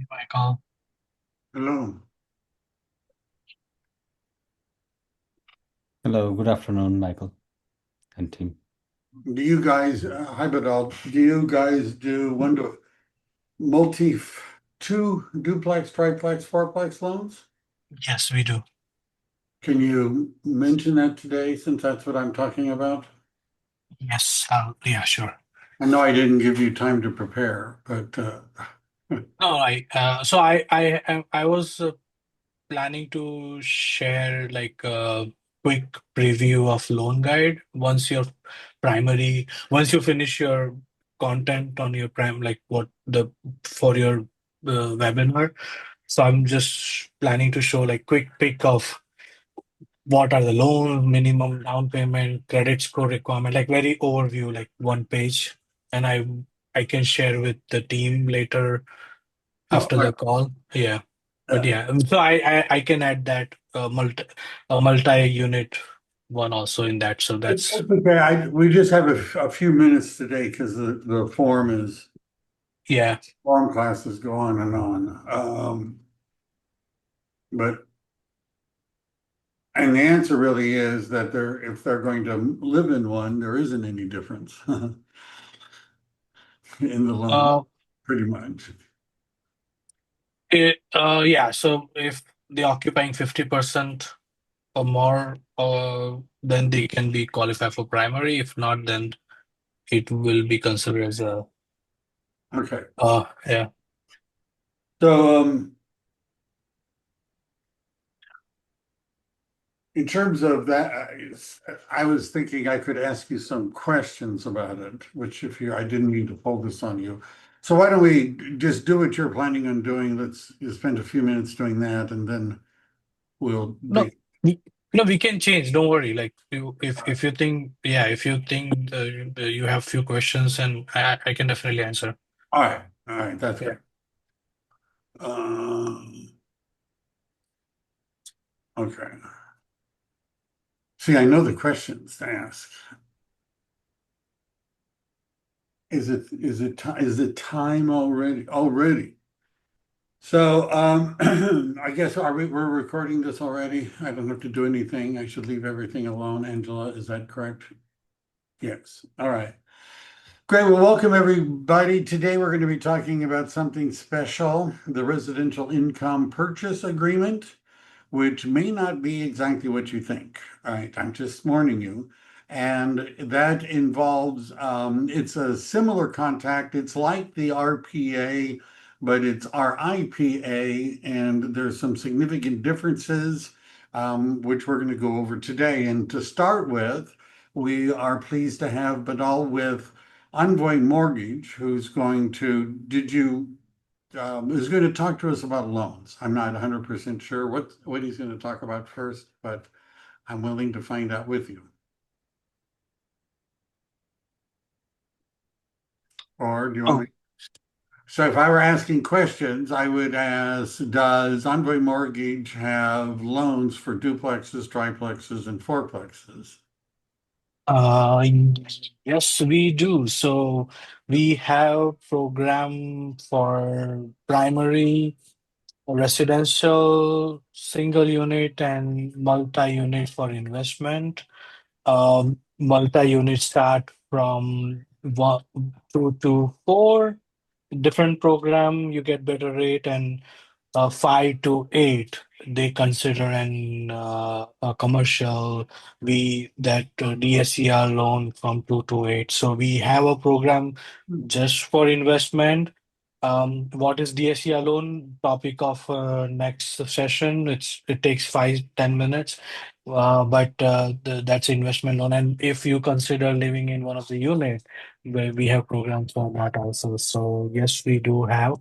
Michael. Hello. Hello, good afternoon, Michael and team. Do you guys, hi Badal, do you guys do one to multi, two duplex, triplex, fourplex loans? Yes, we do. Can you mention that today since that's what I'm talking about? Yes, yeah, sure. I know I didn't give you time to prepare, but No, I was planning to share like a quick preview of loan guide once you finish your content on your prime, like what the for your webinar. So I'm just planning to show like quick pick of what are the loan, minimum down payment, credit score requirement, like very overview, like one page. And I can share with the team later oh, after the call. Yeah. But uh, yeah, so I can add that multi-unit one also in that. So that's it's okay. We just have a few minutes today because the yeah. form classes go on and on. But and the answer really is that if they're going to live in one, there isn't any difference in the loan, Uh, pretty much. yeah. So if they're occupying 50% or more, then they can be qualified for primary. If not, then it will be considered as a Okay. yeah. So, in terms of that, I was thinking I could ask you some questions about it, which I didn't mean to pull this on you. So why don't we just do what you're planning on doing? Let's you spend a few minutes doing that and then we'll No, dig. we, no, we can change. Don't worry. Like if you think, yeah, if you think you have few questions, and I can definitely answer. All right, that's Yeah. good. Um, okay. See, I know the questions to ask. Is it time already? Already. So, I guess we're recording this already? I don't have to do anything. I should leave everything alone. Angela, is that correct? Yes. All right. Great. Well, welcome everybody. Today we're going to be talking about something special, the residential income purchase agreement, which may not be exactly what you think. All right, I'm just warning you. And that involves, it's a similar contract. It's like the RPA, but it's RIPA, and there's some significant differences, which we're going to go over today. And to start with, we are pleased to have Badal with Envoy Mortgage, who's going to, is going to talk to us about loans. I'm not 100% sure what he's going to talk about first, but I'm willing to find out with you. Or do you want Oh, me? So if I were asking questions, I would ask, does Envoy Mortgage have loans for duplexes, triplexes, and fourplexes? uh, yes, we do. So we have program for primary, residential, single unit, and multi-unit for investment. Multi-unit start from 1 2 to 4. Different program, you get better rate, and 5 to 8 they consider an a commercial we that DSCR loan from 2 to 8. So we have a program just for investment. What is DSCR loan? Topic of next session. It takes 5-10 minutes, but that's investment loan. And if you consider living in one of the unit, where we have programs for that also. So yes, we do have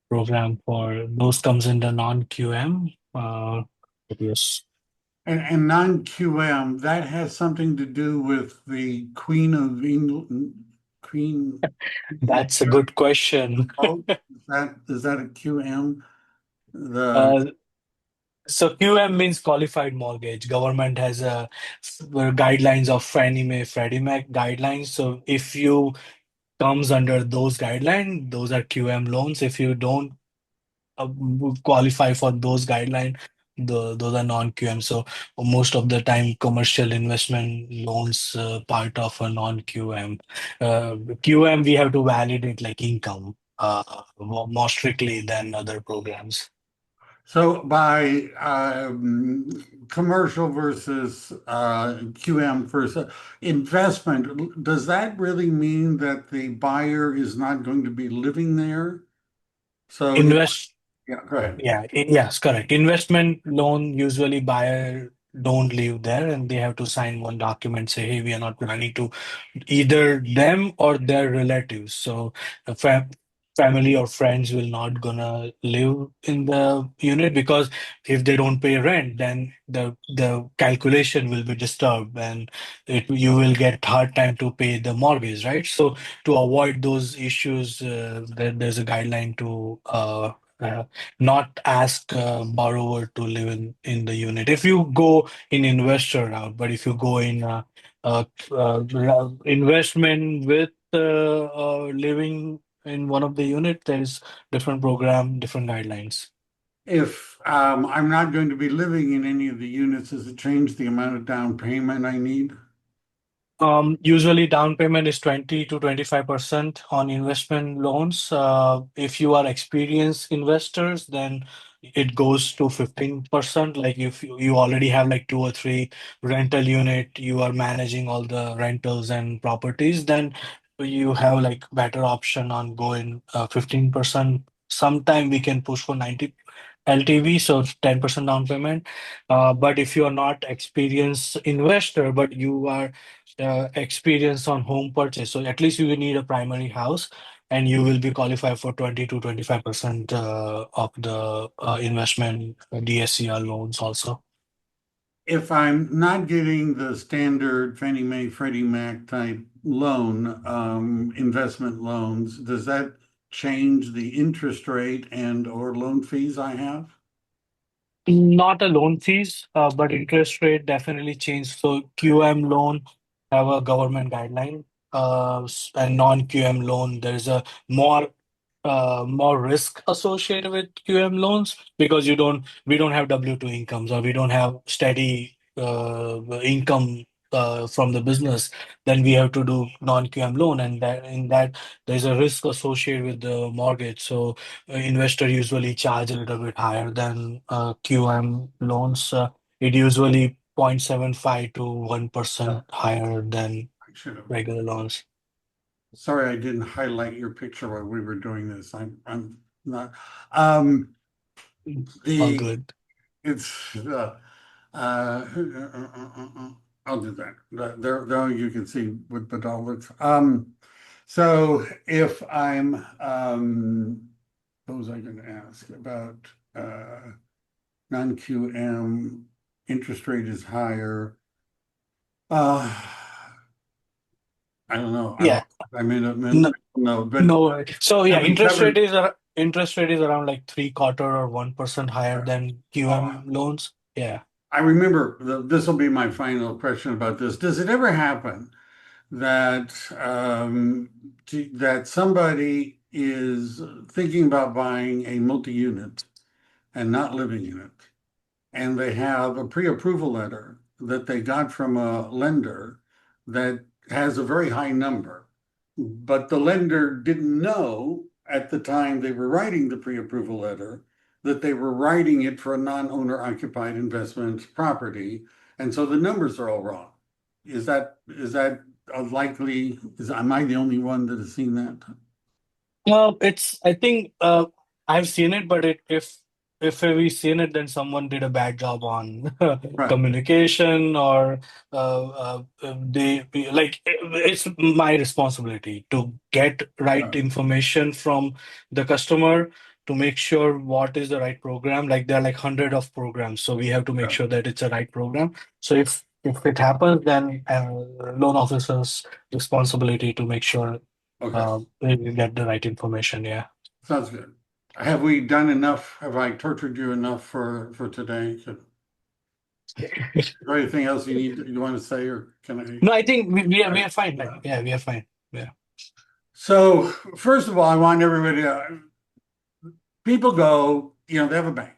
program for those comes in the non-QM. But yes, And non-QM, that has something to do with the Queen of England, Queen that's a good question. Oh, is that a QM? The Uh, so QM means qualified mortgage. Government has guidelines of Fannie Mae, Freddie Mac guidelines. So if you comes under those guidelines, those are QM loans. If you don't qualify for those guidelines. Those are non-QM. So most of the time, commercial investment loans part of a non-QM. QM, we have to validate like income more strictly than other programs. So by commercial versus QM versus investment, does that really mean that the buyer is not going to be living there? So if, Invest yeah, go ahead. Yeah, yes, correct. Investment loan, usually buyer don't live there and they have to sign one document, say, hey, we are not planning to either them or their relatives. So a family or friends will not gonna live in the unit because if they don't pay rent, then the calculation will be disturbed and you will get hard time to pay the mortgage, right? So to avoid those issues, there's a guideline to uh, not ask borrower to live in the unit. If you go in investor route, but if you go in investment with living in one of the unit, there is different program, different guidelines. If I'm not going to be living in any of the units, does it change the amount of down payment I need? Usually down payment is 20 to 25% on investment loans. If you are experienced investors, then it goes to 15%. Like if you already have like two or three rental unit, you are managing all the rentals and properties, then you have like better option on going 15%. Sometime we can push for 90 LTV, so 10% down payment. But if you are not experienced investor, but you are experience on home purchase. So at least you will need a primary house and you will be qualified for 20 to 25% of the investment DSCR loans also. If I'm not getting the standard Fannie Mae, Freddie Mac type loan, investment loans, does that change the interest rate and or loan fees I have? Not a loan fees, but interest rate definitely changed. So QM loan have a government guideline, and non-QM loan there's a more risk associated with QM loans because we don't have W-2 incomes or we don't have steady income from the business. Then we have to do non-QM loan, and that in that there's a risk associated with the mortgage. So investor usually charge a little bit higher than QM loans. It usually 0.75 to 1% higher than I should have. regular loans. Sorry, I didn't highlight your picture while we were doing this. I'm not. Um, All the good. it's I'll do that. There you can see what the doll looks. So if I'm what was I going to ask about non-QM interest rate is higher. Uh, I don't know. Yeah. I mean, no, but No worry. So yeah, have we covered? interest rate is around like three quarter or 1% higher than Oh, QM loans. Yeah. I remember this will be my final question about this. Does it ever happen that that somebody is thinking about buying a multi-unit and not living in it, and they have a pre-approval letter that they got from a lender that has a very high number, but the lender didn't know at the time they were writing the pre-approval letter that they were writing it for a non-owner occupied investment property, and so the numbers are all wrong. Is that a likely, am I the only one that has seen that? Well, I think I've seen it, but if we've seen it, then someone did a bad job on Right. communication or like it's my responsibility to get right Right. information from the customer to make sure what is the right program. Like there are like hundred of programs, so we have to make Yeah. sure that it's a right program. So if it happens, then loan officer's responsibility to make sure Okay. you get the right information. Yeah. Sounds good. Have we done enough? Have I tortured you enough for today? Is there anything else you want to say, or can I? No, I think we are fine. Like, yeah, we are fine. Yeah. So first of all, I want everybody to, people go they have a bank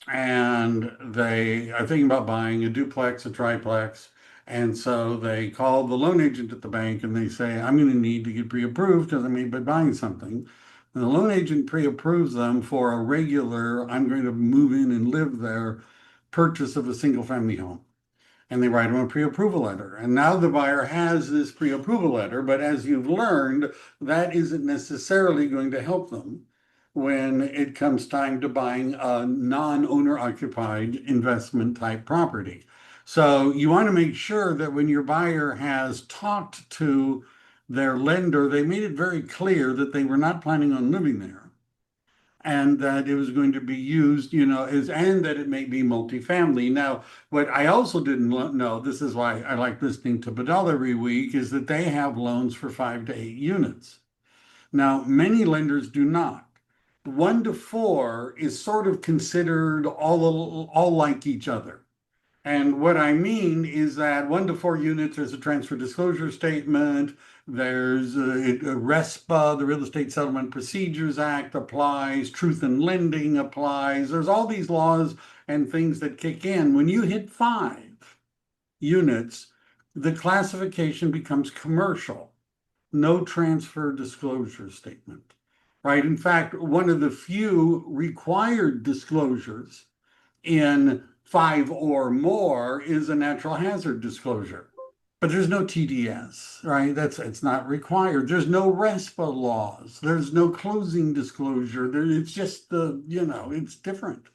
and they are thinking about buying a duplex, a triplex. And so they call the loan agent at the bank and they say, I'm going to need to get pre-approved because I may be buying something. And the loan agent pre-approves them for a regular, I'm going to move in and live there, purchase of a single family home. And they write them a pre-approval letter. And now the buyer has this pre-approval letter, but as you've learned, that isn't necessarily going to help them when it comes time to buying a non-owner occupied investment type property. So you want to make sure that when your buyer has talked to their lender, they made it very clear that they were not planning on living there and that it was going to be used, and that it may be multifamily. Now, what I also didn't know, this is why I like listening to Badal every week, is that they have loans for 5 to 8 units. Now, many lenders do not. 1 to 4 is sort of considered all like each other. And what I mean is that 1 to 4 units, there's a transfer disclosure statement, there's a RESPA, the Real Estate Settlement Procedures Act applies, truth in lending applies. There's all these laws and things that kick in. When you hit 5 units, the classification becomes commercial, no transfer disclosure statement, right? In fact, one of the few required disclosures in 5 or more is a natural hazard disclosure. But there's no TDS, right? It's not required. There's no RESPA laws. There's no closing disclosure. It's just it's different.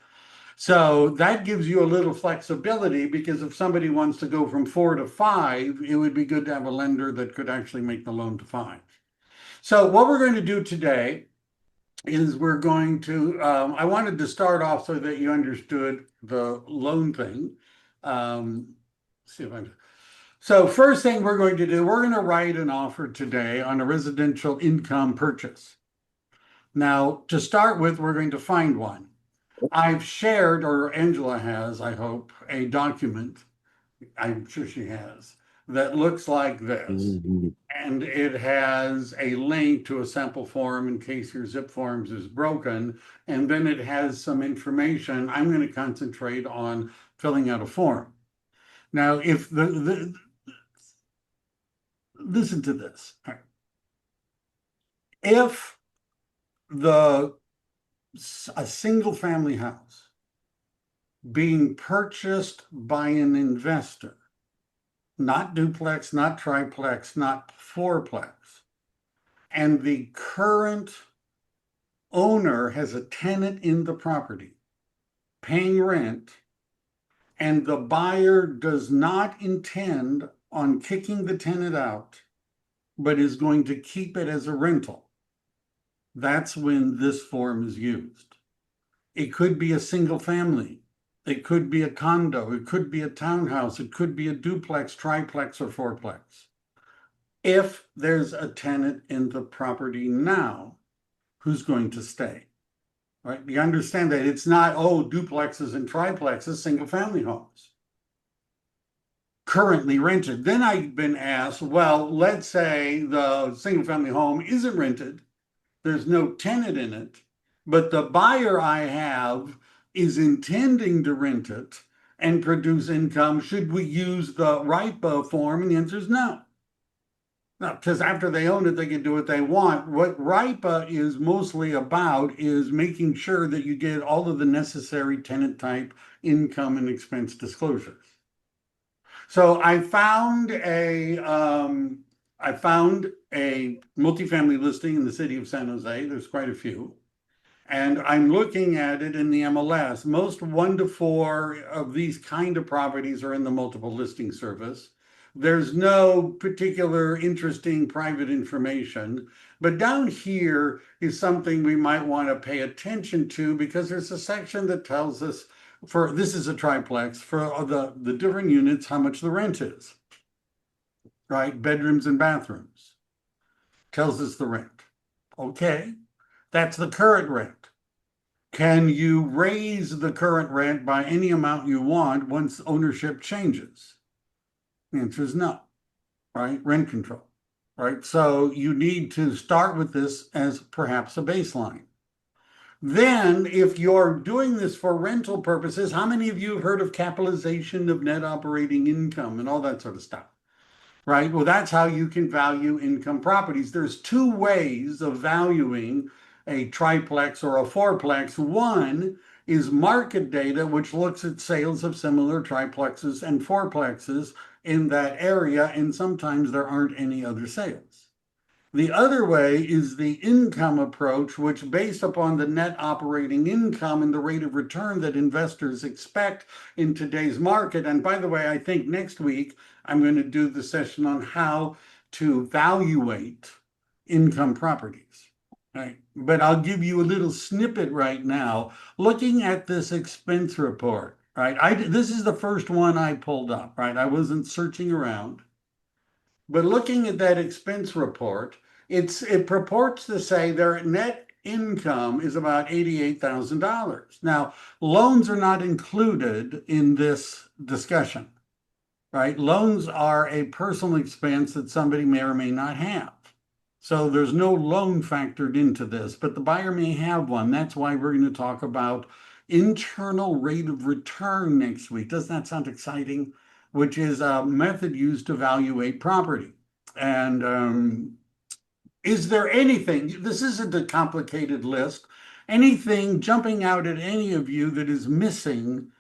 So that gives you a little flexibility because if somebody wants to go from 4 to 5, it would be good to have a lender that could actually make the loan to 5. So what we're going to do today is we're going to, I wanted to start off so that you understood the loan thing. See if I'm, so first thing we're going to do, we're going to write an offer today on a residential income purchase. Now, to start with, we're going to find one. I've shared, or Angela has, I hope, a document, I'm sure she has, that looks like this. And it has a link to a sample form in case your zip forms is broken. And then it has some information. I'm going to concentrate on filling out a form. Now, if listen to this. If a single family house being purchased by an investor, not duplex, not triplex, not fourplex, and the current owner has a tenant in the property paying rent, and the buyer does not intend on kicking the tenant out, but is going to keep it as a rental, that's when this form is used. It could be a single family. It could be a condo. It could be a townhouse. It could be a duplex, triplex, or fourplex. If there's a tenant in the property now, who's going to stay? Right? You understand that it's not, duplexes and triplexes, single family homes currently rented. Then I've been asked, well, let's say the single family home isn't rented. There's no tenant in it, but the buyer I have is intending to rent it and produce income. Should we use the RIPA form? And the answer is no. No, because after they own it, they can do what they want. What RIPA is mostly about is making sure that you get all of the necessary tenant type income and expense disclosures. So I found a multifamily listing in the city of San Jose. There's quite a few. And I'm looking at it in the MLS. Most 1 to 4 of these kind of properties are in the multiple listing service. There's no particular interesting private information, but down here is something we might want to pay attention to because there's a section that tells us this is a triplex, for the different units, how much the rent is, right? Bedrooms and bathrooms. Tells us the rent. Okay, that's the current rent. Can you raise the current rent by any amount you want once ownership changes? The answer is no, right? Rent control, right? So you need to start with this as perhaps a baseline. Then, if you're doing this for rental purposes, how many of you have heard of capitalization of net operating income and all that sort of stuff? Right? Well, that's how you can value income properties. There's two ways of valuing a triplex or a fourplex. One is market data, which looks at sales of similar triplexes and fourplexes in that area, and sometimes there aren't any other sales. The other way is the income approach, which based upon the net operating income and the rate of return that investors expect in today's market. And by the way, I think next week I'm going to do the session on how to evaluate income properties. Right. But I'll give you a little snippet right now. Looking at this expense report, right? This is the first one I pulled up, right? I wasn't searching around. But looking at that expense report, it purports to say their net income is about $88,000. Now, loans are not included in this discussion, right? Loans are a personal expense that somebody may or may not have. So there's no loan factored into this, but the buyer may have one. That's why we're going to talk about internal rate of return next week. Doesn't that sound exciting? Which is a method used to evaluate property. And is there anything, this isn't a complicated list, anything jumping out at any of you that is missing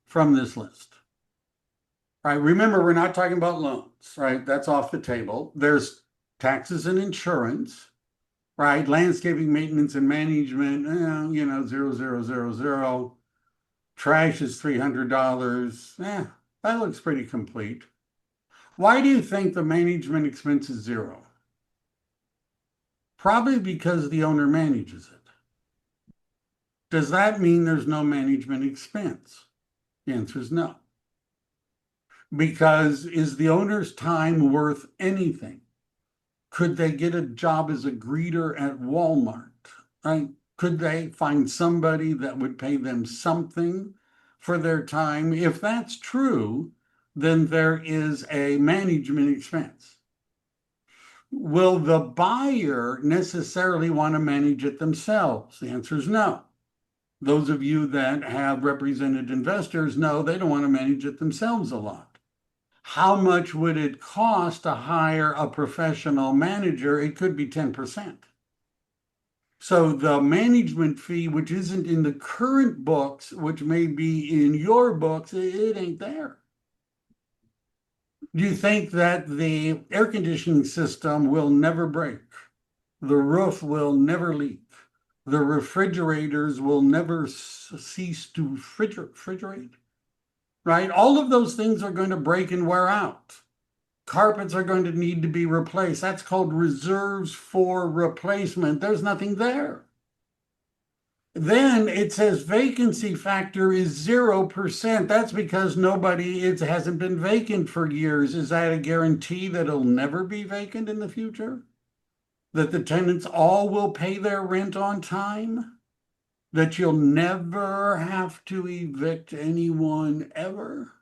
from this list? Right, remember, we're not talking about loans, right? That's off the table. There's taxes and insurance, right? Landscaping, maintenance, and management, 0, 0, 0, 0. Trash is $300. That looks pretty complete. Why do you think the management expense is zero? Probably because the owner manages it. Does that mean there's no management expense? The answer is no. Because is the owner's time worth anything? Could they get a job as a greeter at Walmart? Right? Could they find somebody that would pay them something for their time? If that's true, then there is a management expense. Will the buyer necessarily want to manage it themselves? The answer is no. Those of you that have represented investors know they don't want to manage it themselves a lot. How much would it cost to hire a professional manager? It could be 10%. So the management fee, which isn't in the current books, which may be in your books, it ain't there. Do you think that the air conditioning system will never break? The roof will never leak? The refrigerators will never cease to refrigerate? Right? All of those things are going to break and wear out. Carpets are going to need to be replaced. That's called reserves for replacement. There's nothing there. Then it says vacancy factor is 0%. That's because it hasn't been vacant for years. Is that a guarantee that it'll never be vacant in the future? That the tenants all will pay their rent on time? That you'll never have to evict anyone ever?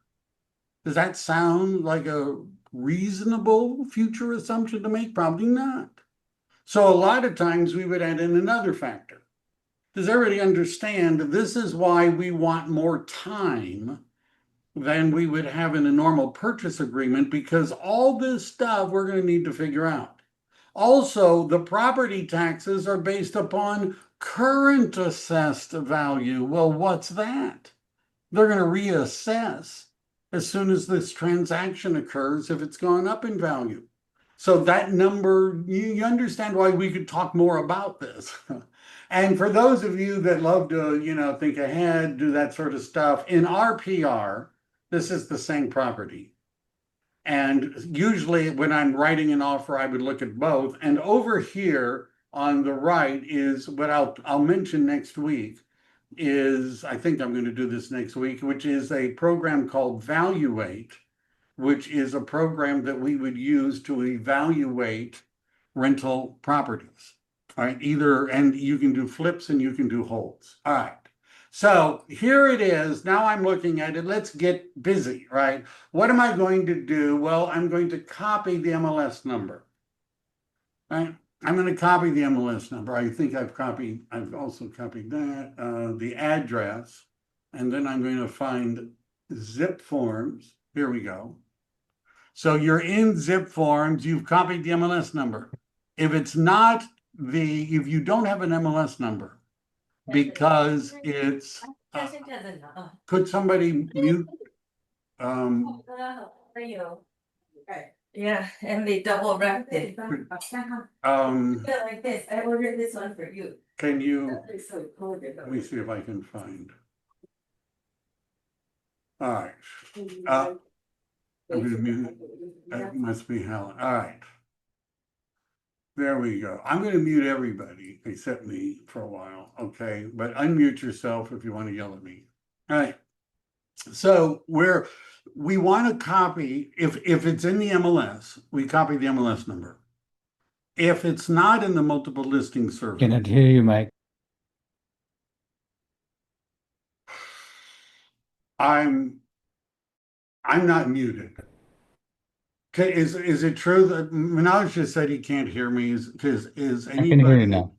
Does that sound like a reasonable future assumption to make? Probably not. So a lot of times we would add in another factor. Does everybody understand that this is why we want more time than we would have in a normal purchase agreement? Because all this stuff we're going to need to figure out. Also, the property taxes are based upon current assessed value. Well, what's that? They're going to reassess as soon as this transaction occurs if it's gone up in value. So that number, you understand why we could talk more about this. And for those of you that love to, think ahead, do that sort of stuff, in RPR, this is the same property. And usually when I'm writing an offer, I would look at both. And over here on the right is what I'll mention next week is, I think I'm going to do this next week, which is a program called Valuate, which is a program that we would use to evaluate rental properties. All right, and you can do flips and you can do holds. All right. So here it is. Now I'm looking at it. Let's get busy, right? What am I going to do? Well, I'm going to copy the MLS number, right? I'm going to copy the MLS number. I think I've also copied that, the address, and then I'm going to find zip forms. Here we go. So you're in zip forms, you've copied the MLS number. If it's not if you don't have an MLS number, because it's, could somebody mute? Yeah, and they double wrapped it. Like this, I ordered this one for you. Can you, So cold. let me see if I can find. All right, I'm gonna mute, that must be Helen, all right. There we go. I'm gonna mute everybody except me for a while, okay? But unmute yourself if you want to yell at me. All right. So we want to copy, if it's in the MLS, we copy the MLS number. If it's not in the multiple listing server, Cannot hear you, Mike. I'm not muted. Okay, is it true that Manoj just said he can't hear me? Is I can hear you anybody? now.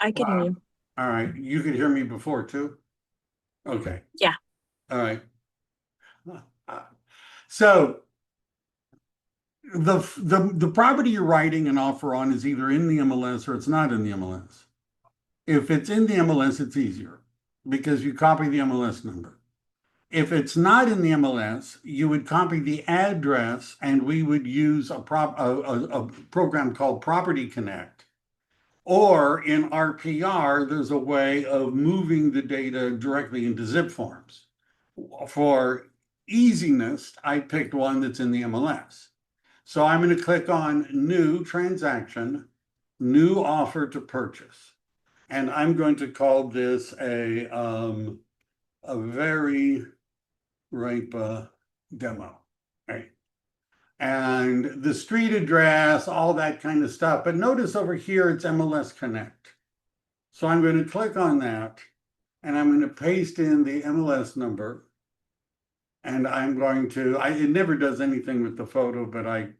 I can hear Wow. you. All right, you could hear me before too? Okay. Yeah. All right. So the property you're writing an offer on is either in the MLS or it's not in the MLS. If it's in the MLS, it's easier because you copy the MLS number. If it's not in the MLS, you would copy the address and we would use a program called Property Connect. Or in RPR, there's a way of moving the data directly into zip forms. For easiness, I picked one that's in the MLS. So I'm going to click on New Transaction, New Offer to Purchase. And I'm going to call this a very RIPA demo, right? And the street address, all that kind of stuff. But notice over here, it's MLS Connect. So I'm going to click on that and I'm going to paste in the MLS number. And I'm going to, it never does anything with the photo, but I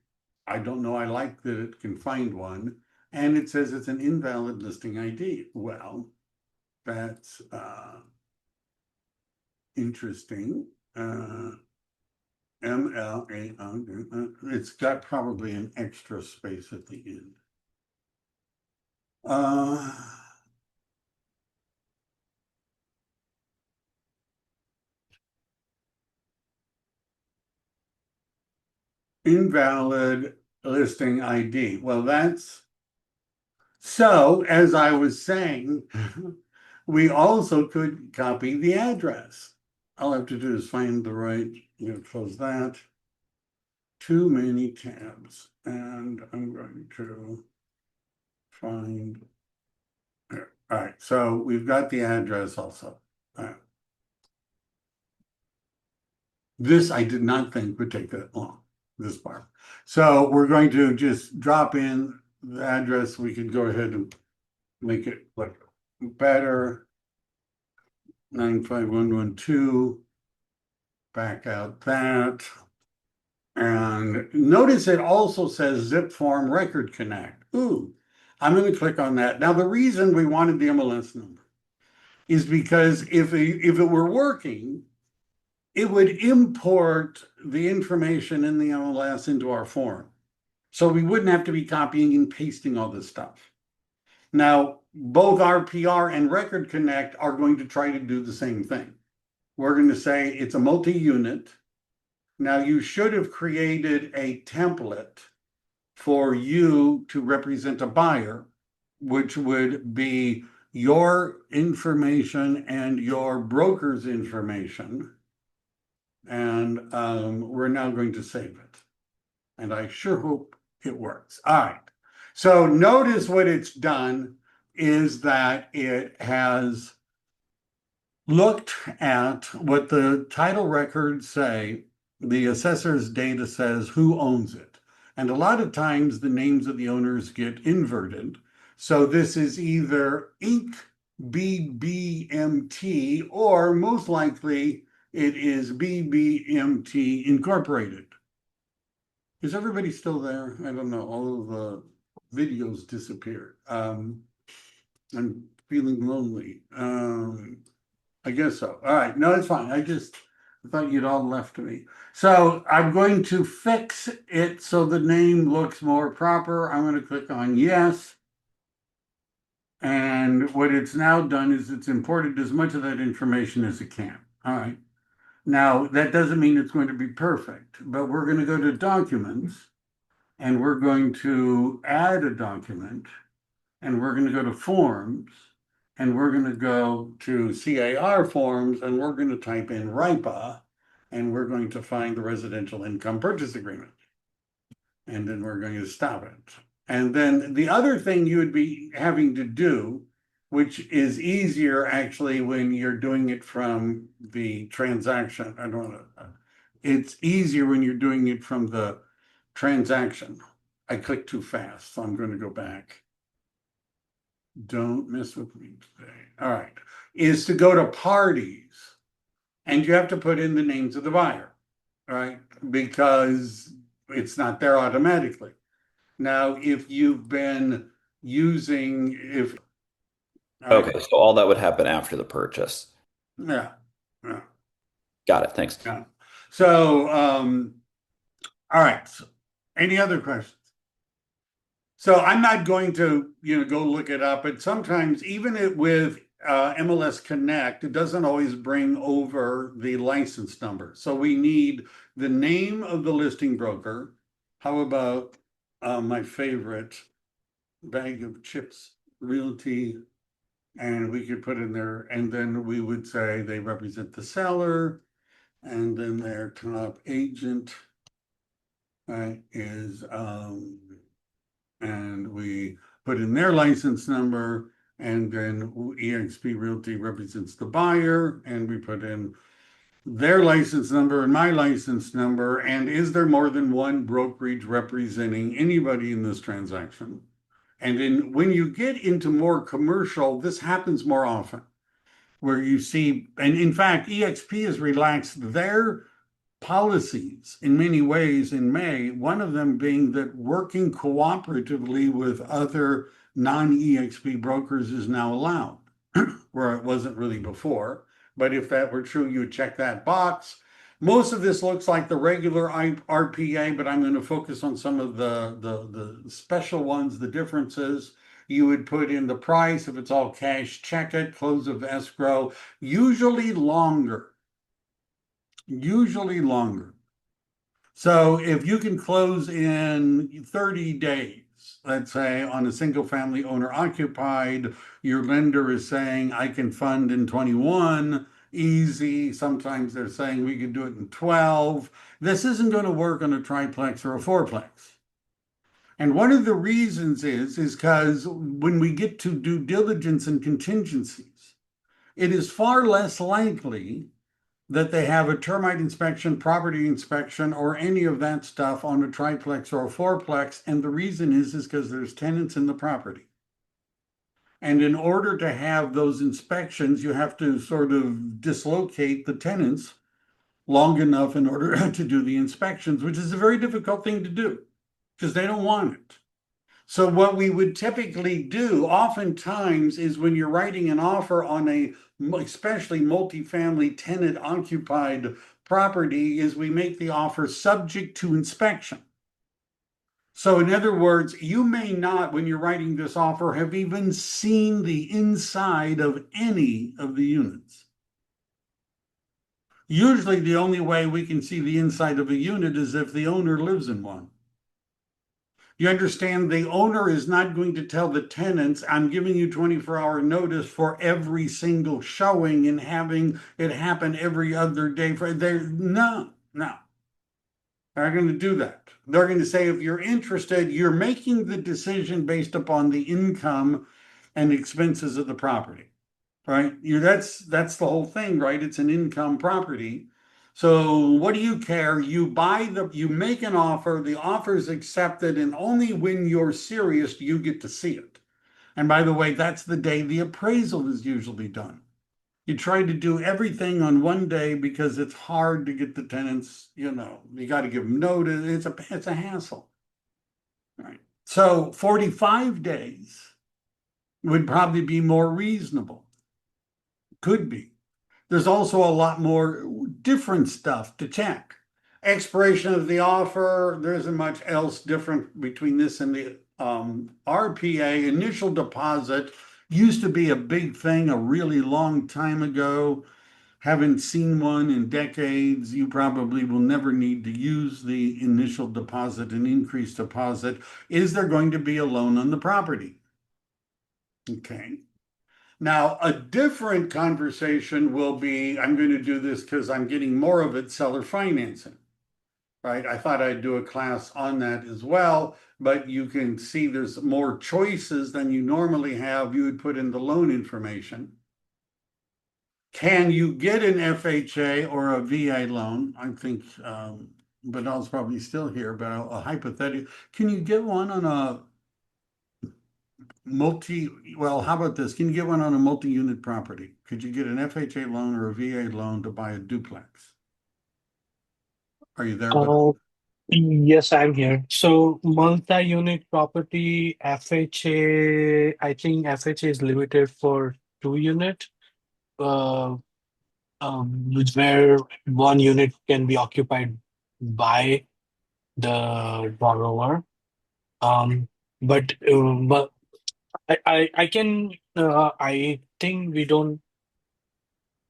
don't know, I like that it can find one. And it says it's an invalid listing ID. Well, that's interesting. MLA, it's got probably an extra space at the end. Invalid listing ID. Well, that's, so as I was saying, we also could copy the address. All I have to do is find the right, close that. Too many tabs. And I'm going to find, all right, so we've got the address also. This I did not think would take that long, this part. So we're going to just drop in the address. We can go ahead and make it look better. 95112. Back out that. And notice it also says Zip Form Record Connect. Ooh, I'm going to click on that. Now, the reason we wanted the MLS number is because if it were working, it would import the information in the MLS into our form. So we wouldn't have to be copying and pasting all this stuff. Now, both RPR and Record Connect are going to try to do the same thing. We're going to say it's a multi-unit. Now, you should have created a template for you to represent a buyer, which would be your information and your broker's information. And we're now going to save it. And I sure hope it works. All right. So notice what it's done is that it has looked at what the title records say. The assessor's data says who owns it. And a lot of times the names of the owners get inverted. So this is either Inc. BBMT, or most likely it is BBMT Incorporated. Is everybody still there? I don't know. All of the videos disappeared. I'm feeling lonely. I guess so. All right, no, it's fine. I thought you'd all left me. So I'm going to fix it so the name looks more proper. I'm going to click on yes. And what it's now done is it's imported as much of that information as it can. All right. Now, that doesn't mean it's going to be perfect, but we're going to go to documents and we're going to add a document and we're going to go to forms and we're going to go to CAR forms and we're going to type in RIPA and we're going to find the residential income purchase agreement. And then we're going to stop it. And then the other thing you would be having to do, which is easier actually when you're doing it from the transaction. I don't know. It's easier when you're doing it from the transaction. I clicked too fast, so I'm going to go back. Don't mess with me today. All right. Is to go to parties and you have to put in the names of the buyer, right? Because it's not there automatically. Now, if you've been using, Okay, so all that would happen after the purchase. yeah, yeah, Got it. Thanks. yeah. So, all right. So, any other questions? So I'm not going to, go look it up, but sometimes even with MLS Connect, it doesn't always bring over the license number. So we need the name of the listing broker. How about my favorite, Bag of Chips Realty, and we could put in there, and then we would say they represent the seller, and then their top agent, right, is and we put in their license number, and then eXp Realty represents the buyer, and we put in their license number and my license number, and is there more than one brokerage representing anybody in this transaction? And then when you get into more commercial, this happens more often, where you see, and in fact, eXp has relaxed their policies in many ways in May, one of them being that working cooperatively with other non-eXp brokers is now allowed, where it wasn't really before. But if that were true, you would check that box. Most of this looks like the regular RPA, but I'm going to focus on some of the special ones, the differences. You would put in the price. If it's all cash, check it, close of escrow, usually longer. So if you can close in 30 days, let's say on a single family owner occupied, your lender is saying, I can fund in 21, easy. Sometimes they're saying we could do it in 12. This isn't going to work on a triplex or a fourplex. And one of the reasons is because when we get to due diligence and contingencies, it is far less likely that they have a termite inspection, property inspection, or any of that stuff on a triplex or a fourplex. And the reason is because there's tenants in the property. And in order to have those inspections, you have to sort of dislocate the tenants long enough in order to do the inspections, which is a very difficult thing to do because they don't want it. So what we would typically do oftentimes is when you're writing an offer on a especially multifamily tenant occupied property is we make the offer subject to inspection. So in other words, you may not, when you're writing this offer, have even seen the inside of any of the units. Usually the only way we can see the inside of a unit is if the owner lives in one. You understand the owner is not going to tell the tenants, I'm giving you 24-hour notice for every single showing and having it happen every other day. No. They're not going to do that. They're going to say, if you're interested, you're making the decision based upon the income and expenses of the property, right? That's the whole thing, right? It's an income property. So what do you care? You make an offer, the offer is accepted, and only when you're serious do you get to see it. And by the way, that's the day the appraisal is usually done. You try to do everything on one day because it's hard to get the tenants, you got to give them notice. It's a hassle. Right. So 45 days would probably be more reasonable. Could be. There's also a lot more different stuff to check. Expiration of the offer, there isn't much else different between this and the RPA. Initial deposit used to be a big thing a really long time ago. Haven't seen one in decades. You probably will never need to use the initial deposit and increased deposit. Is there going to be a loan on the property? Okay. Now, a different conversation will be, I'm going to do this because I'm getting more of it, seller financing, right? I thought I'd do a class on that as well, but you can see there's more choices than you normally have. You would put in the loan information. Can you get an FHA or a VA loan? I think Badal's probably still here, but a hypothetical. Can you get one on a well, how about this? Can you get one on a multi-unit property? Could you get an FHA loan or a VA loan to buy a duplex? Are you there, Badal? Yes, I'm here. So multi-unit property, FHA, I think FHA is limited for 2 unit, uh, where 1 unit can be occupied by the borrower. Um, but I can I think we don't.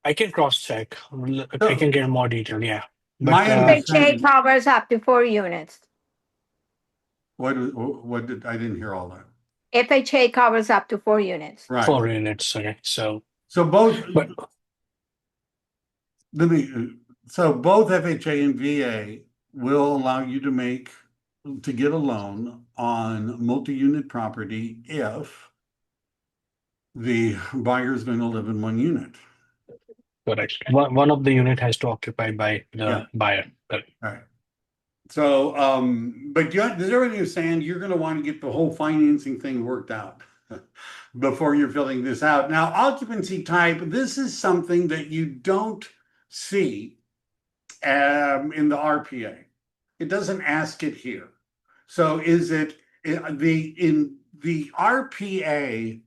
I can cross check. I So can get more detail. Yeah, but my FHA understanding, covers up to 4 units. what did, I didn't hear all that. FHA covers up to 4 units. Right. 4 units. Okay, so So both, but let me, so both FHA and VA will allow you to get a loan on multi-unit property if the buyer is going to live in one unit. correct. One of the unit has to occupy by the Yeah. buyer. Correct. All right. So, but does everybody understand you're going to want to get the whole financing thing worked out before you're filling this out? Now, occupancy type, this is something that you don't see in the RPA. It doesn't ask it here. So is it in the RPA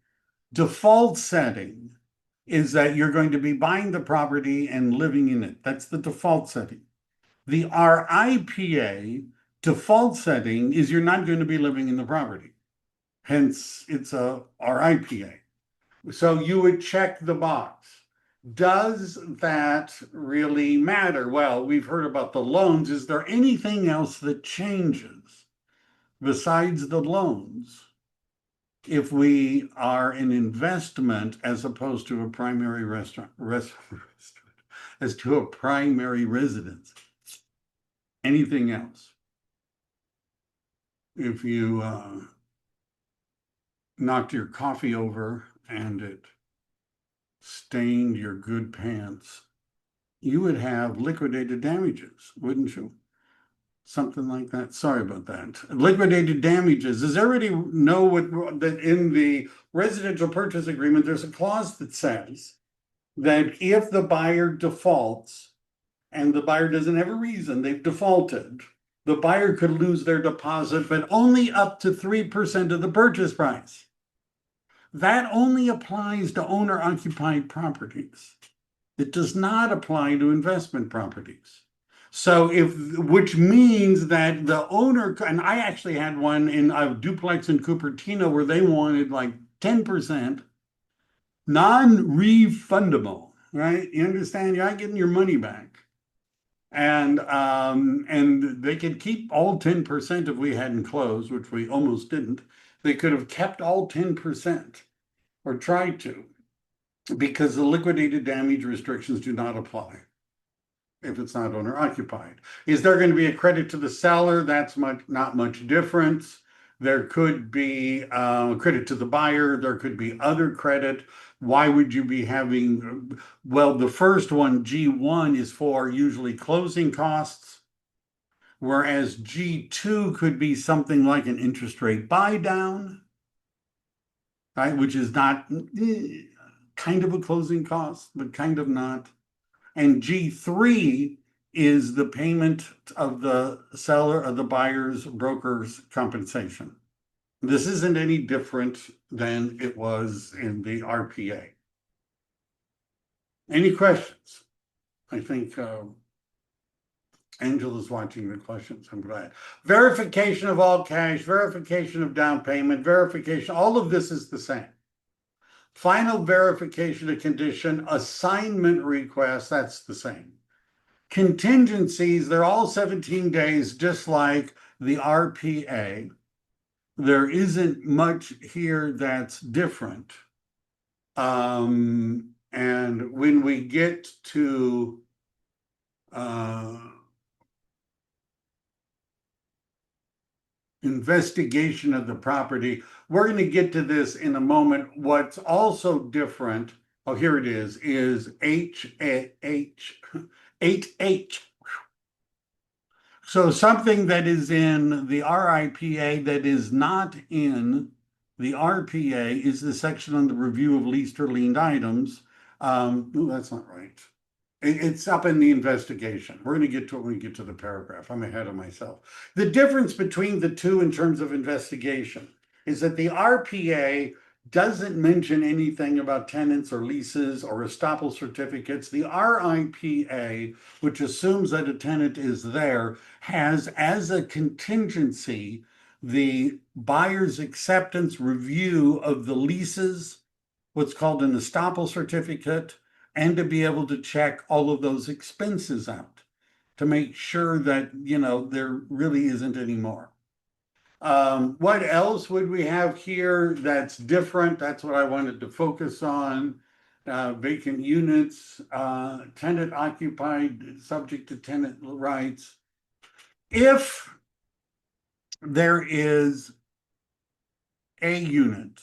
default setting is that you're going to be buying the property and living in it. That's the default setting. The RIPA default setting is you're not going to be living in the property. Hence, it's a RIPA. So you would check the box. Does that really matter? Well, we've heard about the loans. Is there anything else that changes besides the loans if we are an investment as opposed to a primary as to a primary residence? Anything else? If you knocked your coffee over and it stained your good pants, you would have liquidated damages, wouldn't you? Something like that. Sorry about that. Liquidated damages. Does everybody know that in the residential purchase agreement, there's a clause that says that if the buyer defaults and the buyer doesn't have a reason, they've defaulted, the buyer could lose their deposit, but only up to 3% of the purchase price. That only applies to owner-occupied properties. It does not apply to investment properties. So which means that the owner, and I actually had one in a duplex in Cupertino where they wanted like 10% non-refundable, right? You understand? You're not getting your money back. And they could keep all 10% if we hadn't closed, which we almost didn't. They could have kept all 10% or tried to, because the liquidated damage restrictions do not apply if it's not owner occupied. Is there going to be a credit to the seller? That's not much difference. There could be credit to the buyer. There could be other credit. Why would you be having, well, the first one, G1, is for usually closing costs, whereas G2 could be something like an interest rate buy down, right? Which is not kind of a closing cost, but kind of not. And G3 is the payment of the seller, of the buyer's broker's compensation. This isn't any different than it was in the RPA. Any questions? I think Angela's watching the questions. I'm glad. Verification of all cash, verification of down payment, verification, all of this is the same. Final verification of condition, assignment request, that's the same. Contingencies, they're all 17 days, just like the RPA. There isn't much here that's different. And when we get to investigation of the property, we're going to get to this in a moment. What's also different, oh, here it is H. So something that is in the RIPA that is not in the RPA is the section on the review of leased or liened items. That's not right. It's up in the investigation. We're going to get to it when we get to the paragraph. I'm ahead of myself. The difference between the two in terms of investigation is that the RPA doesn't mention anything about tenants or leases or estoppel certificates. The RIPA, which assumes that a tenant is there, has as a contingency the buyer's acceptance review of the leases, what's called an estoppel certificate, and to be able to check all of those expenses out to make sure that, there really isn't any more. What else would we have here that's different? That's what I wanted to focus on. Vacant units, tenant occupied, subject to tenant rights. If there is a unit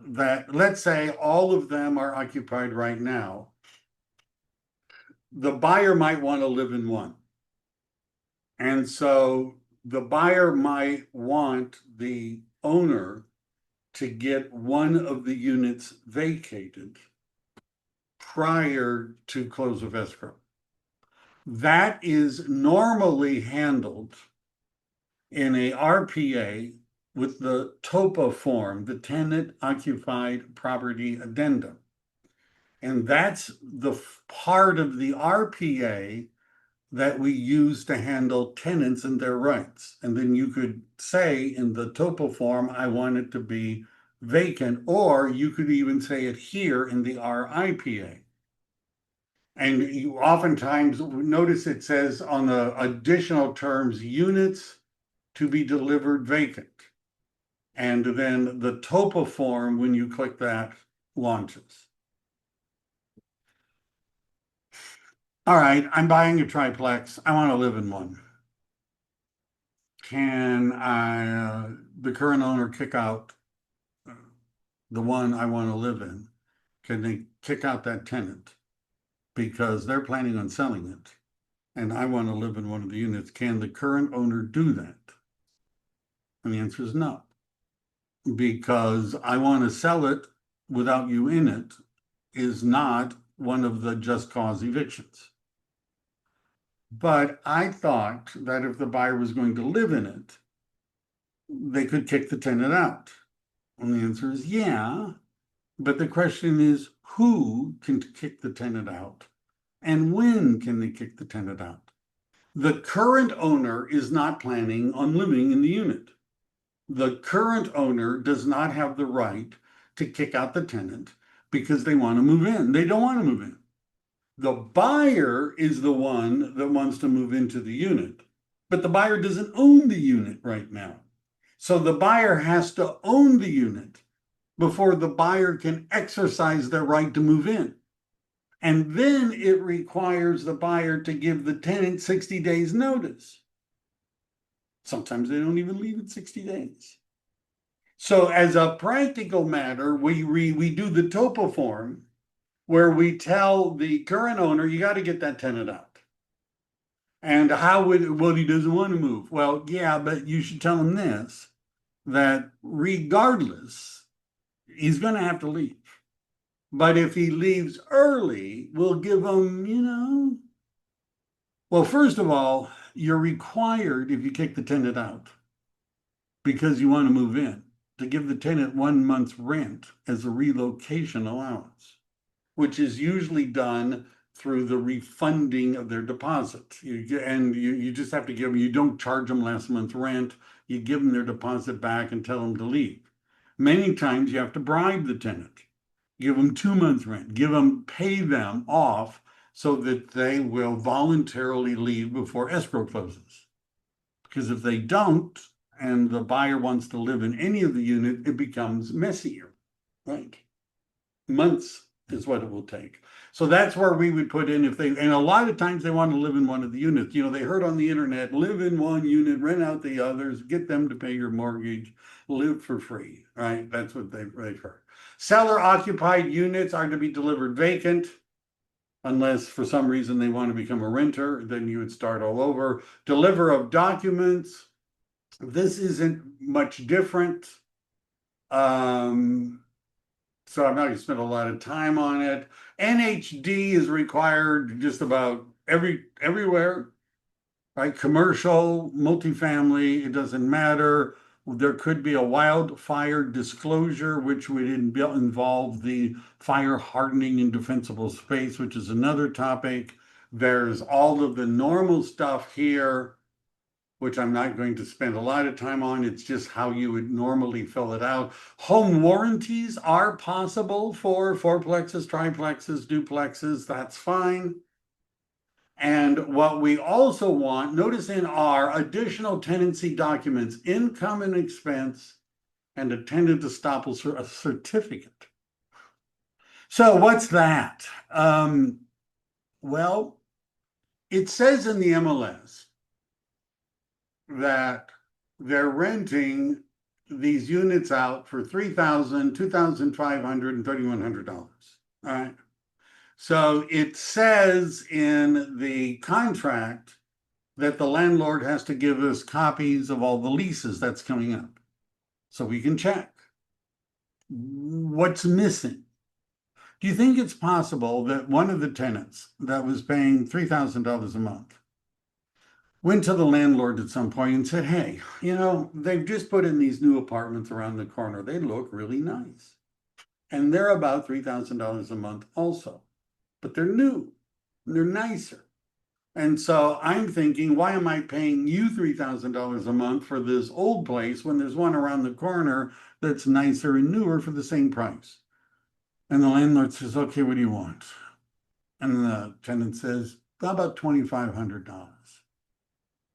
that, let's say all of them are occupied right now, the buyer might want to live in one. And so the buyer might want the owner to get one of the units vacated prior to close of escrow. That is normally handled in a RPA with the TOPA form, the Tenant Occupied Property Addendum. And that's the part of the RPA that we use to handle tenants and their rights. And then you could say in the TOPA form, I want it to be vacant, or you could even say it here in the RIPA. And you oftentimes notice it says on the additional terms, units to be delivered vacant. And then the TOPA form, when you click that, launches. All right, I'm buying a triplex. I want to live in one. Can the current owner kick out the one I want to live in? Can they kick out that tenant because they're planning on selling it and I want to live in one of the units? Can the current owner do that? And the answer is no, because I want to sell it without you in it is not one of the just cause evictions. But I thought that if the buyer was going to live in it, they could kick the tenant out. And the answer is yeah. But the question is, who can kick the tenant out? And when can they kick the tenant out? The current owner is not planning on living in the unit. The current owner does not have the right to kick out the tenant because they want to move in. They don't want to move in. The buyer is the one that wants to move into the unit, but the buyer doesn't own the unit right now. So the buyer has to own the unit before the buyer can exercise their right to move in. And then it requires the buyer to give the tenant 60 days notice. Sometimes they don't even leave it 60 days. So as a practical matter, we do the TOPA form where we tell the current owner, you got to get that tenant out. And well, he doesn't want to move. Well, yeah, but you should tell him this, that regardless, he's going to have to leave. But if he leaves early, we'll give him, well, first of all, you're required, if you kick the tenant out, because you want to move in, to give the tenant 1 month's rent as a relocation allowance, which is usually done through the refunding of their deposit. You just have to give them, you don't charge them last month's rent, you give them their deposit back and tell them to leave. Many times you have to bribe the tenant, give them 2 months rent, pay them off so that they will voluntarily leave before escrow closes. Because if they don't, and the buyer wants to live in any of the unit, it becomes messier, right? Months is what it will take. So that's where we would put in and a lot of times they want to live in one of the units. They heard on the internet, live in one unit, rent out the others, get them to pay your mortgage, live for free, right? That's what they've heard. Seller occupied units are to be delivered vacant. Unless for some reason they want to become a renter, then you would start all over. Deliver of documents. This isn't much different. So I'm not going to spend a lot of time on it. NHD is required just about everywhere, right? Commercial, multifamily, it doesn't matter. There could be a wildfire disclosure, which would involve the fire hardening and defensible space, which is another topic. There's all of the normal stuff here, which I'm not going to spend a lot of time on. It's just how you would normally fill it out. Home warranties are possible for fourplexes, triplexes, duplexes. That's fine. And what we also want, notice in R, additional tenancy documents, income and expense, and a tenant estoppel certificate. So what's that? Well, it says in the MLS that they're renting these units out for $3,000, $2,500, and $3,100. All right. So it says in the contract that the landlord has to give us copies of all the leases that's coming up so we can check. What's missing? Do you think it's possible that one of the tenants that was paying $3,000 a month went to the landlord at some point and said, hey, they've just put in these new apartments around the corner. They look really nice. And they're about $3,000 a month also. But they're new. They're nicer. And so I'm thinking, why am I paying you $3,000 a month for this old place when there's one around the corner that's nicer and newer for the same price? And the landlord says, okay, what do you want? And the tenant says, how about $2,500?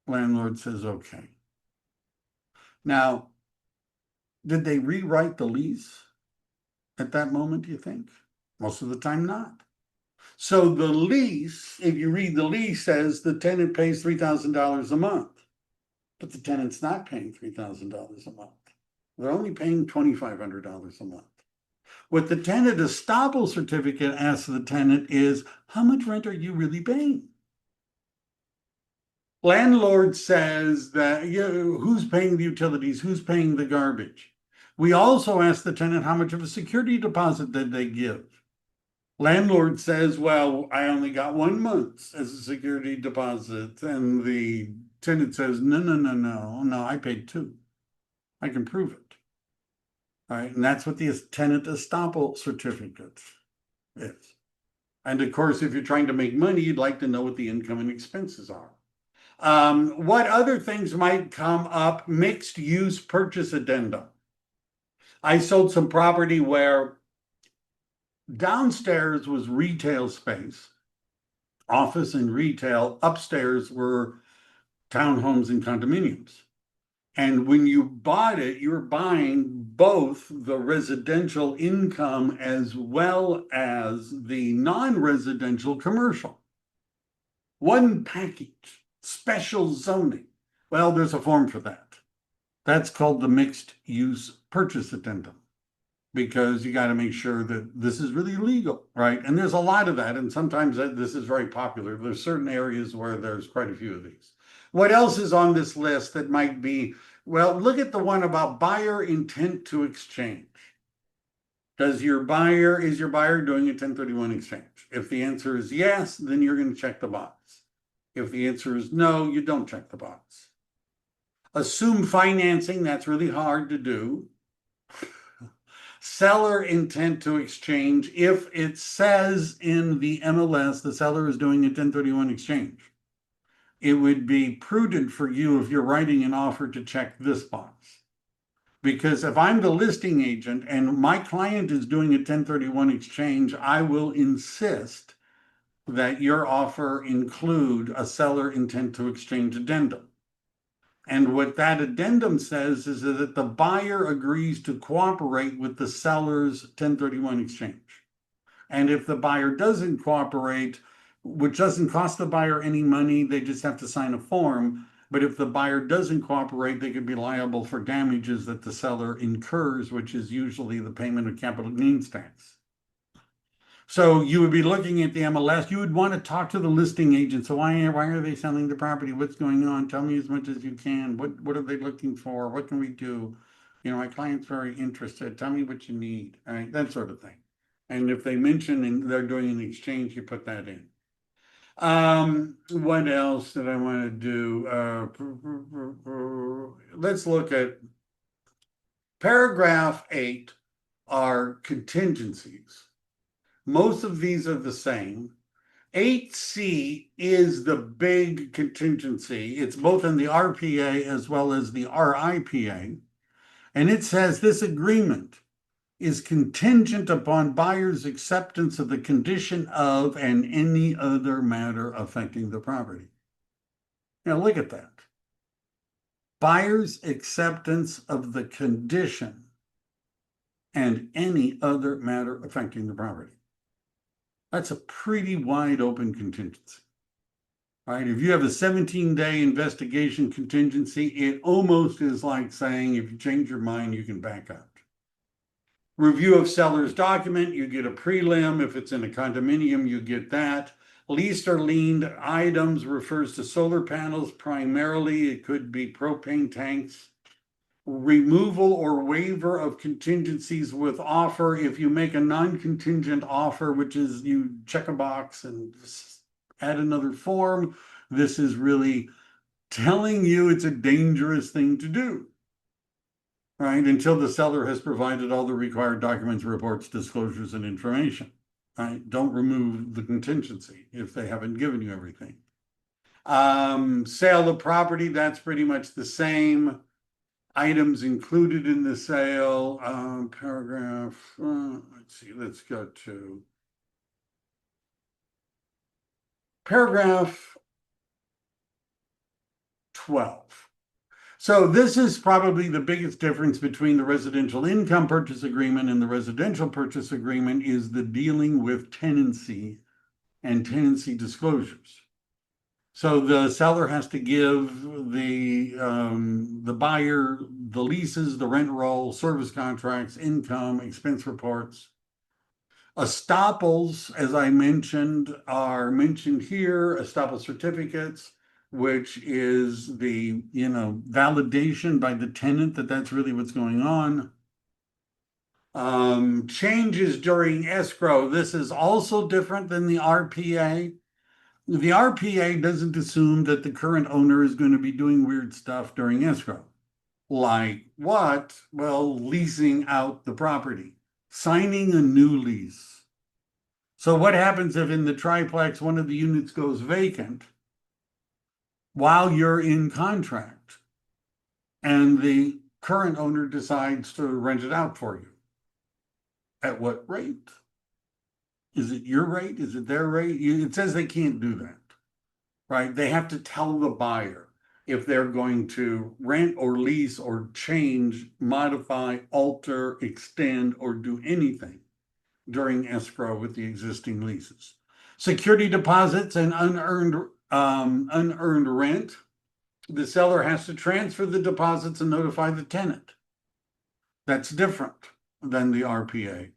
Landlord says, okay. Now, did they rewrite the lease at that moment, do you think? Most of the time, not. So the lease, if you read the lease, says the tenant pays $3,000 a month, but the tenant's not paying $3,000 a month. They're only paying $2,500 a month. What the tenant estoppel certificate asks the tenant is, how much rent are you really paying? Landlord says that, who's paying the utilities? Who's paying the garbage? We also ask the tenant how much of a security deposit did they give? Landlord says, well, I only got 1 month as a security deposit. And the tenant says, no, I paid 2. I can prove it. All right, and that's what the tenant estoppel certificate is. And of course, if you're trying to make money, you'd like to know what the income and expenses are. What other things might come up? Mixed use purchase addendum. I sold some property where downstairs was retail space, office and retail. Upstairs were townhomes and condominiums. And when you bought it, you were buying both the residential income as well as the non-residential commercial. One package, special zoning. Well, there's a form for that. That's called the mixed use purchase addendum, because you got to make sure that this is really legal, right? And there's a lot of that, and sometimes this is very popular. There's certain areas where there's quite a few of these. What else is on this list that might be, well, look at the one about buyer intent to exchange. Is your buyer doing a 1031 exchange? If the answer is yes, then you're going to check the box. If the answer is no, you don't check the box. Assume financing, that's really hard to do. Seller intent to exchange, if it says in the MLS the seller is doing a 1031 exchange, it would be prudent for you, if you're writing an offer, to check this box. Because if I'm the listing agent and my client is doing a 1031 exchange, I will insist that your offer include a seller intent to exchange addendum. And what that addendum says is that the buyer agrees to cooperate with the seller's 1031 exchange. And if the buyer doesn't cooperate, which doesn't cost the buyer any money, they just have to sign a form. But if the buyer doesn't cooperate, they could be liable for damages that the seller incurs, which is usually the payment of capital gains tax. So you would be looking at the MLS. You would want to talk to the listing agent. So why are they selling the property? What's going on? Tell me as much as you can. What are they looking for? What can we do? You know, my client's very interested. Tell me what you need. All right, that sort of thing. And if they mention and they're doing an exchange, you put that in. What else did I want to do? Let's look at paragraph 8 are contingencies. Most of these are the same. 8C is the big contingency. It's both in the RPA as well as the RIPA. And it says this agreement is contingent upon buyer's acceptance of the condition of and any other matter affecting the property. Now look at that. Buyer's acceptance of the condition and any other matter affecting the property. That's a pretty wide open contingency. Right? If you have a 17-day investigation contingency, it almost is like saying if you change your mind, you can back out. Review of seller's document, you get a prelim. If it's in a condominium, you get that. Leased or liened items refers to solar panels primarily. It could be propane tanks. Removal or waiver of contingencies with offer. If you make a non-contingent offer, which is you check a box and add another form, this is really telling you it's a dangerous thing to do, right? Until the seller has provided all the required documents, reports, disclosures, and information, right? Don't remove the contingency if they haven't given you everything. Sale of property, that's pretty much the same. Items included in the sale, paragraph, let's see, let's go to paragraph 12. So this is probably the biggest difference between the residential income purchase agreement and the residential purchase agreement is the dealing with tenancy and tenancy disclosures. So the seller has to give the buyer the leases, the rent roll, service contracts, income, expense reports. Estoppels, as I mentioned, are mentioned here. Estoppel certificates, which is the validation by the tenant that that's really what's going on. Changes during escrow. This is also different than the RPA. The RPA doesn't assume that the current owner is going to be doing weird stuff during escrow. Like what? Well, leasing out the property, signing a new lease. So what happens if in the triplex one of the units goes vacant while you're in contract and the current owner decides to rent it out for you? At what rate? Is it your rate? Is it their rate? It says they can't do that, right? They have to tell the buyer if they're going to rent or lease or change, modify, alter, extend, or do anything during escrow with the existing leases. Security deposits and unearned rent. The seller has to transfer the deposits and notify the tenant. That's different than the RPA.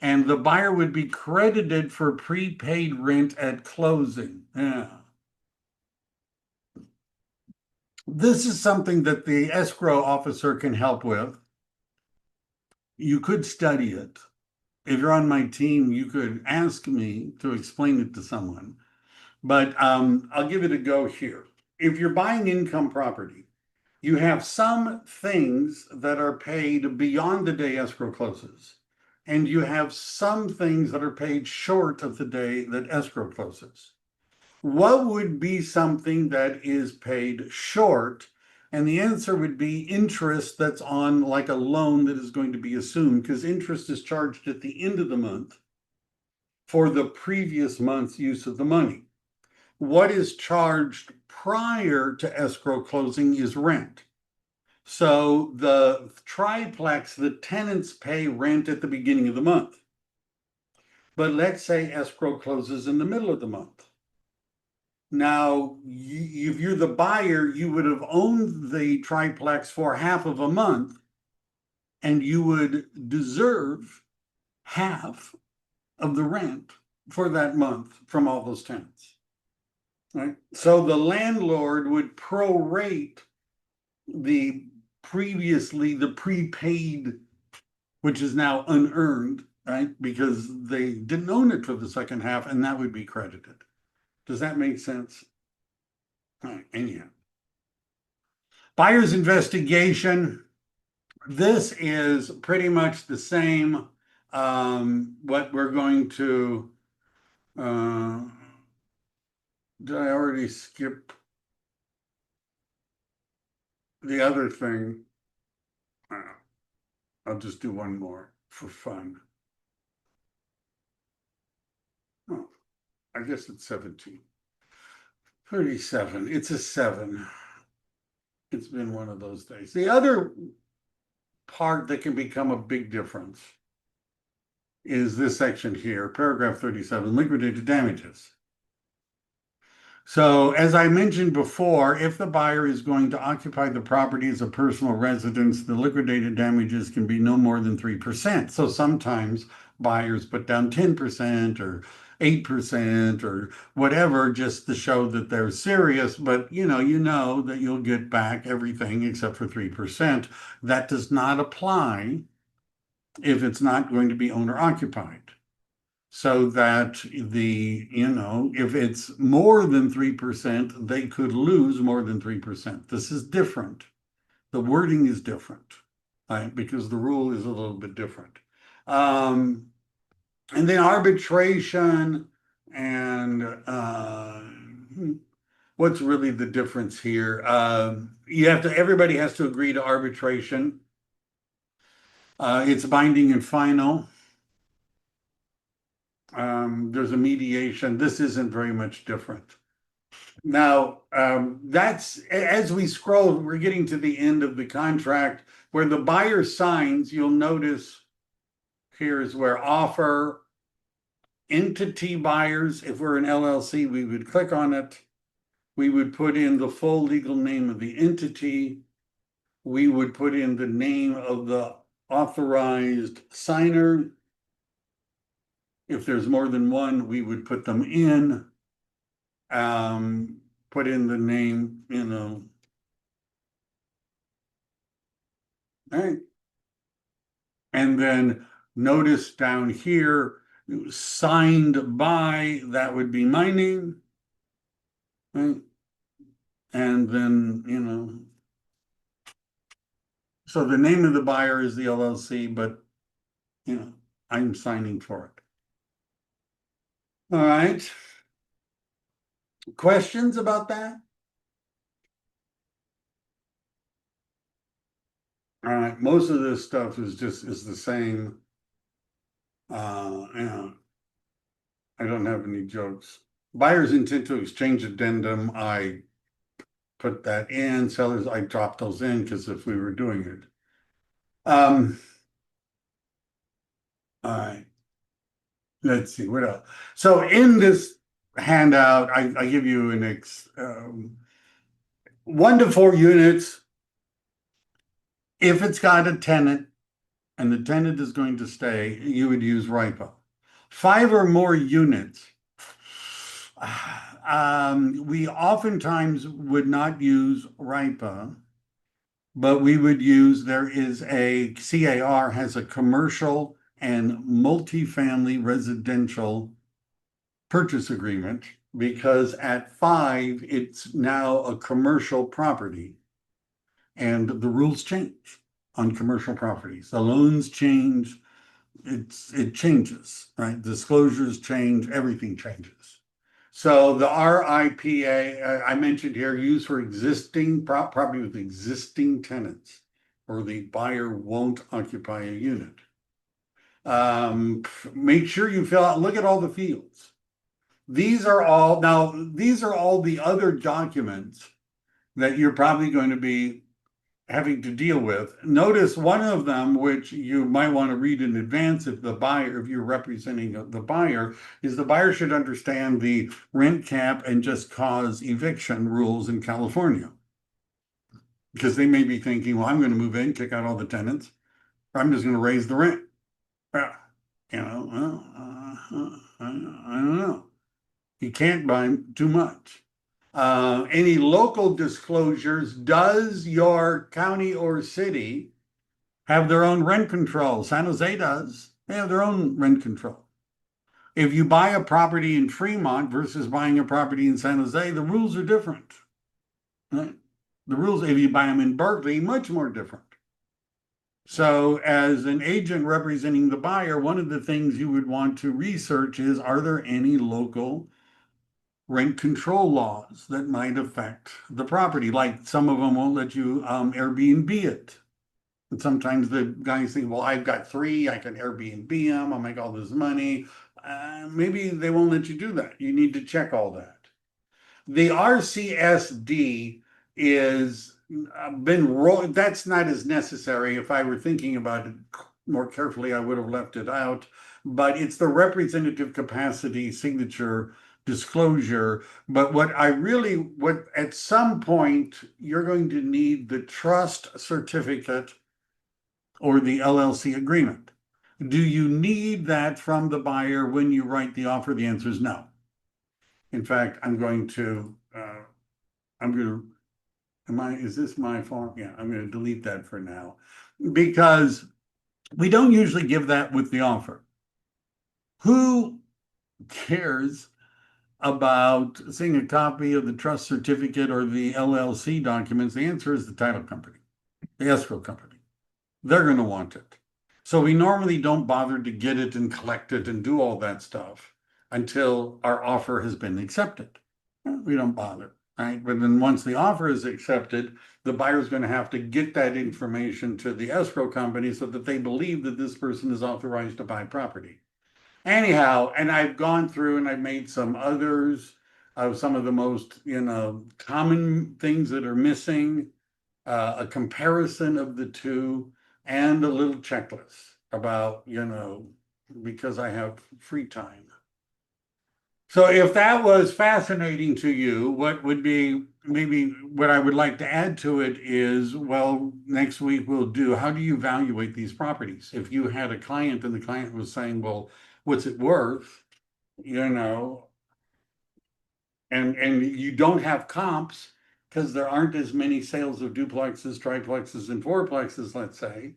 And the buyer would be credited for prepaid rent at closing. Yeah. This is something that the escrow officer can help with. You could study it. If you're on my team, you could ask me to explain it to someone. But I'll give it a go here. If you're buying income property, you have some things that are paid beyond the day escrow closes. And you have some things that are paid short of the day that escrow closes. What would be something that is paid short? And the answer would be interest that's on like a loan that is going to be assumed, because interest is charged at the end of the month for the previous month's use of the money. What is charged prior to escrow closing is rent. So the triplex, the tenants pay rent at the beginning of the month. But let's say escrow closes in the middle of the month. Now, if you're the buyer, you would have owned the triplex for half of a month, and you would deserve half of the rent for that month from all those tenants. Right? So the landlord would prorate the prepaid, which is now unearned, right? Because they didn't own it for the second half, and that would be credited. Does that make sense? All right, anyhow. Buyer's investigation. This is pretty much the same. What we're going to, did I already skip the other thing? I'll just do one more for fun. Oh, I guess it's 17. 37. It's a 7. It's been one of those days. The other part that can become a big difference is this section here, paragraph 37, liquidated damages. So as I mentioned before, if the buyer is going to occupy the property as a personal residence, the liquidated damages can be no more than 3%. So sometimes buyers put down 10% or 8% or whatever, just to show that they're serious, but you know that you'll get back everything except for 3%. That does not apply if it's not going to be owner occupied. So that if it's more than 3%, they could lose more than 3%. This is different. The wording is different, right? Because the rule is a little bit different. And then arbitration and what's really the difference here? Everybody has to agree to arbitration. It's binding and final. There's a mediation. This isn't very much different. Now, that's as we scroll, we're getting to the end of the contract where the buyer signs. You'll notice here is where offer, entity buyers. If we're an LLC, we would click on it. We would put in the full legal name of the entity. We would put in the name of the authorized signer. If there's more than one, we would put them in, put in the name, right? And then notice down here, signed by, that would be my name, right? And then, so the name of the buyer is the LLC, but, I'm signing for it. All right. Questions about that? All right, most of this stuff is the same. I don't have any jokes. Buyer's intent to exchange addendum, I put that in. Sellers, I dropped those in because if we were doing it. All right. Let's see, what else? So in this handout, I give you 1 to 4 units. If it's got a tenant and the tenant is going to stay, you would use RIPA. 5 or more units. We oftentimes would not use RIPA, but we would use, there is a CAR has a commercial and multifamily residential purchase agreement, because at 5, it's now a commercial property. And the rules change on commercial properties. The loans change. It changes, right? Disclosures change, everything changes. So the RIPA, I mentioned here, used for existing property with existing tenants, or the buyer won't occupy a unit. Make sure you fill out, look at all the fields. These are all the other documents that you're probably going to be having to deal with. Notice one of them, which you might want to read in advance if you're representing the buyer, is the buyer should understand the rent cap and just cause eviction rules in California. Because they may be thinking, well, I'm going to move in, kick out all the tenants, or I'm just going to raise the rent. I don't know. You can't buy too much. Any local disclosures, does your county or city have their own rent control? San Jose does. They have their own rent control. If you buy a property in Fremont versus buying a property in San Jose, the rules are different. Right? The rules, if you buy them in Berkeley, much more different. So as an agent representing the buyer, one of the things you would want to research is, are there any local rent control laws that might affect the property? Like some of them won't let you Airbnb it. And sometimes the guys think, well, I've got 3, I can Airbnb them, I'll make all this money. Maybe they won't let you do that. You need to check all that. The RCSD is that's not as necessary. If I were thinking about it more carefully, I would have left it out. But it's the representative capacity signature disclosure. But what at some point, you're going to need the trust certificate or the LLC agreement. Do you need that from the buyer when you write the offer? The answer is no. In fact, is this my form? Yeah, I'm going to delete that for now, because we don't usually give that with the offer. Who cares about seeing a copy of the trust certificate or the LLC documents? The answer is the title company, the escrow company. They're going to want it. So we normally don't bother to get it and collect it and do all that stuff until our offer has been accepted. We don't bother, right? But then once the offer is accepted, the buyer's going to have to get that information to the escrow company so that they believe that this person is authorized to buy property. Anyhow, and I've gone through and I've made some others of some of the most, common things that are missing, a comparison of the two, and a little checklist about, because I have free time. So if that was fascinating to you, what would be maybe what I would like to add to it is, well, next week we'll do, how do you evaluate these properties? If you had a client and the client was saying, well, what's it worth? And you don't have comps because there aren't as many sales of duplexes, triplexes, and fourplexes, let's say.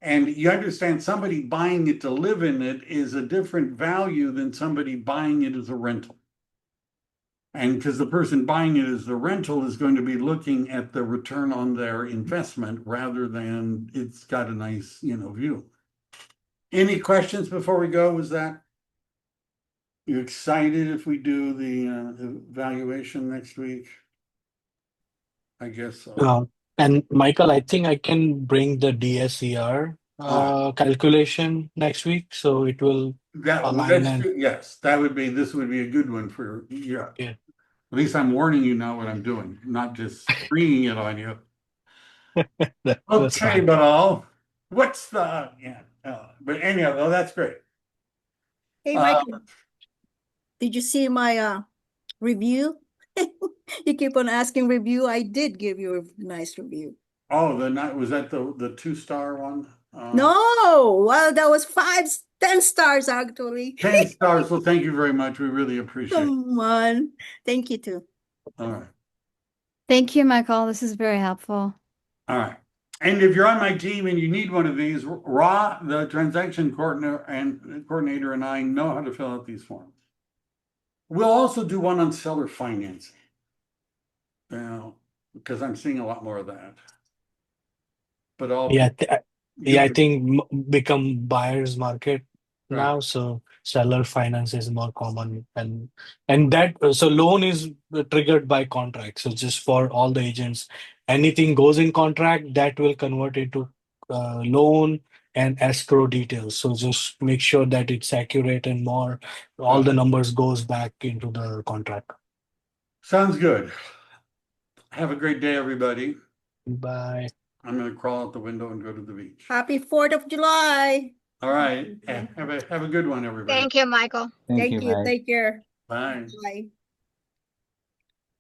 And you understand somebody buying it to live in it is a different value than somebody buying it as a rental. And because the person buying it as the rental is going to be looking at the return on their investment rather than it's got a nice, view. Any questions before we go? You excited if we do the evaluation next week? I guess so. And Michael, I think I can bring the DSCR calculation next week, so it will align. Yes, this would be a good one for you. Yeah. At least I'm warning you now what I'm doing, not just springing it on you. That's Okay, fine. but but anyhow, that's great. Hey, Michael, did you see my review? You keep on asking review. I did give you a nice review. Oh, was that the 2-star one? No, well, that was 10 stars actually. 10 stars. Well, thank you very much. We really appreciate it. Come on. Thank you too. All right. Thank you, Michael. This is very helpful. All right. And if you're on my team and you need one of these, Ra, the transaction coordinator, and I know how to fill out these forms. We'll also do one on seller financing. Because I'm seeing a lot more of that. but all. Yeah, you I would- think become buyer's market Right. now, so seller finance is more common, and that so loan is triggered by contract. So just for all the agents, anything goes in contract that will convert into loan and escrow details. So just make sure that it's accurate and more all the numbers goes back into the contract. Sounds good. Have a great day, everybody. Bye. I'm gonna crawl out the window and go to the beach. Happy 4th of July. All right. Have a good one, everybody. Thank you, Michael. Thank Thank you, you. Mike. Take care. Bye. Bye.